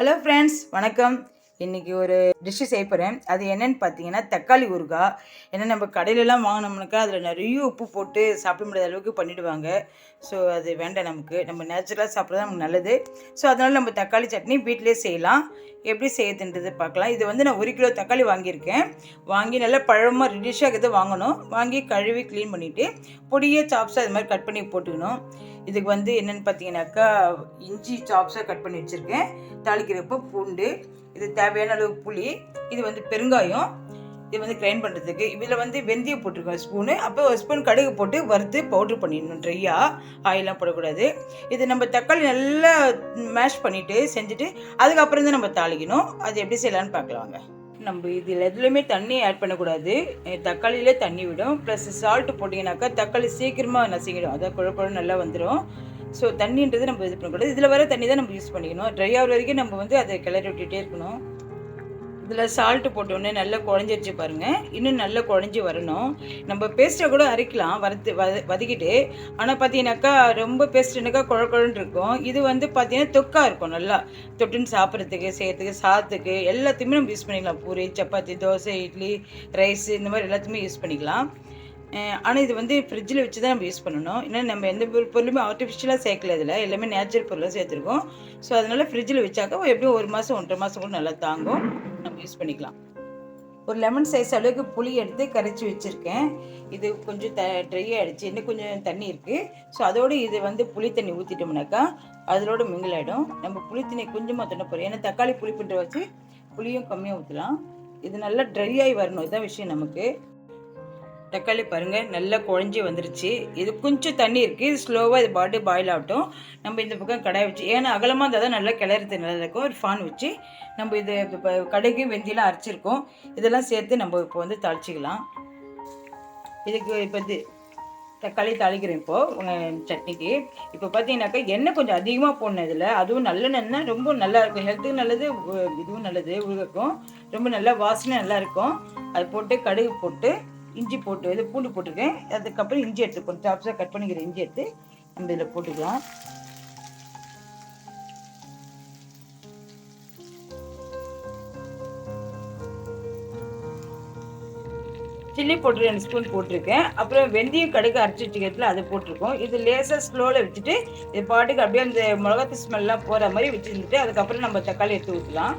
Hello friends, வணக்கம். இன்றைக்கி ஒரு டிஷ்ஷு செய்ய போகிறேன். அது என்னென்னு பார்த்தீங்கன்னா தக்காளி ஊறுகாய். ஏன்னா நம்ம கடையிலலாம் வாங்கினோம்னாக்கா அதில் நிறைய உப்பு போட்டு சாப்பிட முடியாத அளவுக்கு பண்ணிவிடுவாங்க. ஸோ அது வேண்டாம், நம்ம நேச்சுரலாக சாப்பிட்றது நமக்கு நல்லது. ஸோ அதனால் நம்ம தக்காளி சட்னி வீட்டிலே செய்யலாம். எப்படி செய்யுதுன்றது பார்க்கலாம். இது வந்து நான் 1 கிலோ தக்காளி வாங்கியிருக்கேன். வாங்கி நல்லா பழமாக ரெடிஷாக இருக்கிறது வாங்கணும். வாங்கி கழுவி க்ளீன் பண்ணிவிட்டு பொடியாக சாப்ஸாக இது மாதிரி கட் பண்ணி போட்டுக்கணும். இதுக்கு வந்து என்னென்னு பார்த்தீங்கன்னாக்கா இஞ்சி சாப்ஸாக கட் பண்ணி வச்சுருக்கேன். தாளிக்கிறப்போ பூண்டு, இது தேவையான அளவு புளி, இது வந்து பெருங்காயம், இது வந்து கிரைண்ட் பண்ணுறதுக்கு. இதில் வந்து வெந்தயம் போட்டிருக்கோம் ஸ்பூனு. அப்போ ஒரு ஸ்பூன் கடுகு போட்டு வறுத்து பவுட்ரு பண்ணிடணும் ட்ரையாக, ஆயிலாம் போடக்கூடாது. இது நம்ம தக்காளி நல்லா மேஷ் பண்ணிவிட்டு செஞ்சுட்டு அதுக்கப்புறம் தான் நம்ம தாளிக்கணும். அது எப்படி செய்யலான்னு பார்க்கலாங்க. நம்ம இதில் எதுலேயுமே தண்ணி ஆட் பண்ணக்கூடாது. தக்காளியிலே தண்ணி விடும். ப்ளஸ் சால்ட்டு போட்டிங்கனாக்கா தக்காளி சீக்கிரமாக நசுங்கிடும். அதான் குழப்பம் நல்லா வந்துடும். ஸோ தண்ணின்றது நம்ம இது பண்ணக்கூடாது. இதில் வர தண்ணி தான் நம்ம யூஸ் பண்ணிக்கணும். ட்ரை ஆகிற வரைக்கும் நம்ம வந்து அதை கிளறி விட்டுகிட்டே இருக்கணும். இதில் சால்ட்டு போட்டோடனே நல்லா குழஞ்சிருச்சு பாருங்கள். இன்னும் நல்லா குழஞ்சி வரணும். நம்ம பேஸ்ட்டை கூட அரைக்கலாம் வதக்கிட்டு. ஆனால் பார்த்தீங்கன்னாக்கா ரொம்ப பேஸ்ட்டுனாக்கா குழன்னு இருக்கும். இது வந்து பார்த்தீங்கன்னா தொக்காக இருக்கும். நல்லா தொட்டுன்னு சாப்பிட்றதுக்கு, செய்யறதுக்கு, சாதத்துக்கு எல்லாத்தையுமே நம்ம யூஸ் பண்ணிக்கலாம். பூரி, சப்பாத்தி, தோசை, இட்லி, ரைஸ் இந்த மாதிரி எல்லாத்தையுமே யூஸ் பண்ணிக்கலாம். ஆனால் இது வந்து ஃப்ரிட்ஜில் வச்சு தான் நம்ம யூஸ் பண்ணணும். ஏன்னா நம்ம எந்த பொருளுமே ஆர்டிஃபிஷியலாக சேர்க்கல. இதில் எல்லாமே நேச்சுரல் பொருளாக சேர்த்துருக்கோம். ஸோ அதனால் ஃப்ரிட்ஜில் வச்சாக்கா எப்படியும் 1 மாதம் 1.5 மாதம் கூட நல்லா தாங்கும். நம்ம யூஸ் பண்ணிக்கலாம். ஒரு லெமன் சைஸ் அளவுக்கு புளி எடுத்து கரைச்சி வச்சுருக்கேன். இது கொஞ்சம் ட்ரை ஆகிடுச்சு. இன்னும் கொஞ்சம் தண்ணி இருக்குது. ஸோ அதோடு இது வந்து புளி தண்ணி ஊற்றிட்டோம்னாக்கா அதோட மிங்கிள் ஆகிடும். நம்ம புளி தண்ணி கொஞ்சமாக தண்ணி போகிறோம். ஏன்னா தக்காளி புளிப்புன்ற வச்சு புளியும் கம்மியாக ஊற்றலாம். இது நல்லா ட்ரை ஆகி வரணும். இதுதான் விஷயம். நமக்கு தக்காளி பாருங்கள் நல்லா குழஞ்சி வந்துருச்சு. இது கொஞ்சம் தண்ணி இருக்குது. இது ஸ்லோவாக இது பாட்டு பாயில் ஆகட்டும். நம்ம இந்த பக்கம் கடாய் வச்சு, ஏன்னா அகலமாக இருந்தால் தான் நல்லா கிளறது நல்லா இருக்கும். ஒரு ஃபேன் வச்சு நம்ம இது இப்போ கடுகு வெந்தயம்லாம் அரைச்சிருக்கோம். இதெல்லாம் சேர்த்து நம்ம இப்போ வந்து தாளிச்சிக்கலாம். இதுக்கு இப்போ இது தக்காளி தாளிக்கிறேன் இப்போது சட்னிக்கு. இப்போ பார்த்தீங்கன்னாக்கா எண்ணெய் கொஞ்சம் அதிகமாக போடணும் இதில். அதுவும் நல்லெண்ணெய் ரொம்ப நல்லா இருக்கும். ஹெல்த்துக்கு நல்லது, இதுவும் நல்லது. ஊறுகாய்க்கும் ரொம்ப நல்லா வாசனை நல்லாயிருக்கும். அது போட்டு கடுகு போட்டு இஞ்சி போட்டு இது பூண்டு போட்டுருக்கேன். அதுக்கப்புறம் இஞ்சி எடுத்து கொஞ்சம் சாப்ஸாக கட் பண்ணிக்கிற இஞ்சி எடுத்து நம்ம இதில் போட்டுக்கலாம். சில்லி போட்டு 2 ஸ்பூன் போட்டிருக்கேன். அப்புறம் வெந்தயம் கடுகு அரைச்சி வச்சுக்கிறதுல அதை போட்டிருக்கோம். இது லேசாக ஸ்லோவில் வச்சுட்டு இது பாட்டுக்கு அப்படியே அந்த மிளகாத்து ஸ்மெல்லாம் போகிற மாதிரி வச்சுருந்துட்டு அதுக்கப்புறம் நம்ம தக்காளி எடுத்து ஊற்றலாம்.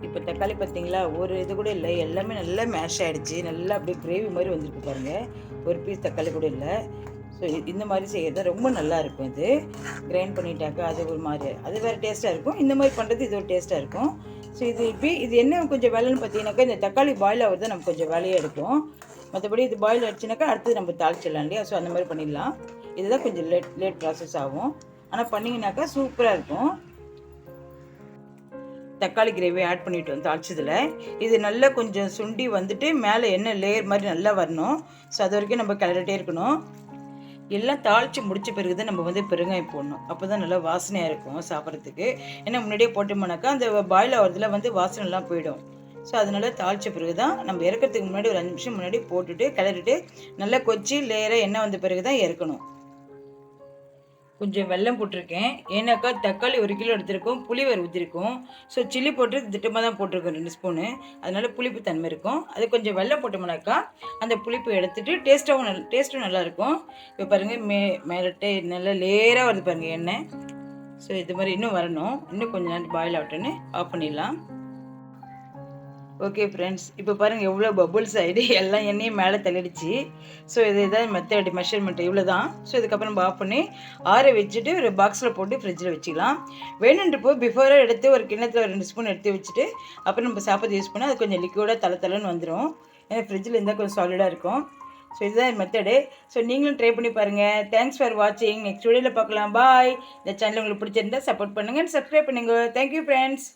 இப்போ தக்காளி பார்த்தீங்களா, ஒரு இது கூட இல்லை. எல்லாமே நல்லா மேஷ் ஆகிடுச்சு. நல்லா அப்படியே கிரேவி மாதிரி வந்துருக்கு பாருங்கள். ஒரு பீஸ் தக்காளி கூட இல்லை. ஸோ இந்த மாதிரி செய்கிறது ரொம்ப நல்லாயிருக்கும். இது கிரைண்ட் பண்ணிட்டாக்கா அது ஒரு மாதிரி அது வேறு டேஸ்ட்டாக இருக்கும். இந்த மாதிரி பண்ணுறது இது ஒரு டேஸ்ட்டாக இருக்கும். ஸோ இது என்ன கொஞ்சம் வேலைன்னு பார்த்தீங்கன்னாக்கா இந்த தக்காளி பாயில் ஆகிறது நமக்கு கொஞ்சம் வேலையாக எடுக்கும். மற்றபடி இது பாயில் ஆகிடுச்சுனாக்கா அடுத்து நம்ம தாளிச்சிடலாம் இல்லையா. ஸோ அந்த மாதிரி பண்ணிடலாம். இதுதான் கொஞ்சம் லேட் ப்ராசஸ் ஆகும். ஆனால் பண்ணிங்கனாக்கா சூப்பராக இருக்கும். தக்காளி கிரேவி ஆட் பண்ணிவிட்டோம் தாளிச்சதில். இது நல்லா கொஞ்சம் சுண்டி வந்துட்டு மேலே எண்ணெய் லேயர் மாதிரி நல்லா வரணும். ஸோ அது வரைக்கும் நம்ம கிளறிட்டே இருக்கணும். எல்லாம் தாளித்து முடித்த பிறகு தான் நம்ம வந்து பெருங்காயம் போடணும். அப்போ தான் நல்லா வாசனையாக இருக்கும் சாப்பிட்றதுக்கு. ஏன்னா முன்னாடியே போட்டோம்னாக்கா அந்த பாயில் ஆகிறதுல வந்து வாசனைலாம் போயிடும். ஸோ அதனால தாளித்த பிறகு தான் நம்ம இறக்கிறதுக்கு முன்னாடி ஒரு 5 நிமிஷம் முன்னாடி போட்டுட்டு கிளறிட்டு நல்லா கொச்சி லேயராக எண்ணெய் வந்த பிறகு தான் இறக்கணும். கொஞ்சம் வெல்லம் போட்டிருக்கேன். ஏன்னாக்கா தக்காளி 1 கிலோ எடுத்திருக்கோம். புளி வேறு ஊற்றிருக்கோம். ஸோ சில்லி போட்டு திட்டமாக தான் போட்டிருக்கோம் 2 ஸ்பூனு. அதனால் புளிப்பு தன்மை இருக்கும். அது கொஞ்சம் வெல்லம் போட்டோம்னாக்கா அந்த புளிப்பு எடுத்துகிட்டு டேஸ்ட்டும் நல்லாயிருக்கும். இப்போ பாருங்கள் மேலட்டே நல்லா லேயராக வருது பாருங்கள் எண்ணெய். ஸோ இது மாதிரி இன்னும் வரணும். இன்னும் கொஞ்சம் நேரம் பாயில் ஆகட்டுன்னு ஆஃப் பண்ணிடலாம். ஓகே ஃப்ரெண்ட்ஸ், இப்போ பாருங்கள் எவ்வளோ பபுள்ஸ் ஆகிடு. எல்லாம் எண்ணெயும் மேலே தள்ளிடுச்சு. ஸோ இதுதான் மெத்தட், மெஷர்மெண்ட் இவ்வளோ தான். ஸோ இதுக்கப்புறம் நம்ம ஆஃப் பண்ணி ஆற வச்சுட்டு ஒரு பாக்ஸில் போட்டு ஃப்ரிட்ஜில் வச்சுக்கலாம். வேணுன்றப்போ பிஃபோராக எடுத்து ஒரு கிண்ணத்தில் 2 ஸ்பூன் எடுத்து வச்சுட்டு அப்புறம் நம்ம சாப்பாடு யூஸ் பண்ணால் அது கொஞ்சம் லிக்விடாக தலை வந்துடும். ஏன்னா ஃப்ரிட்ஜில் இருந்தால் கொஞ்சம் சாலிடாக இருக்கும். ஸோ இதுதான் மெத்தடு. ஸோ நீங்களும் ட்ரை பண்ணி பாருங்கள். தேங்க்ஸ் ஃபார் வாட்சிங். நெக்ஸ்ட் வீடியோவில் பார்க்கலாம். பாய். இந்த சேனல் உங்களுக்கு பிடிச்சிருந்தா சப்போர்ட் பண்ணுங்கள், சப்ஸ்கிரைப் பண்ணுங்கள். Thank you friends.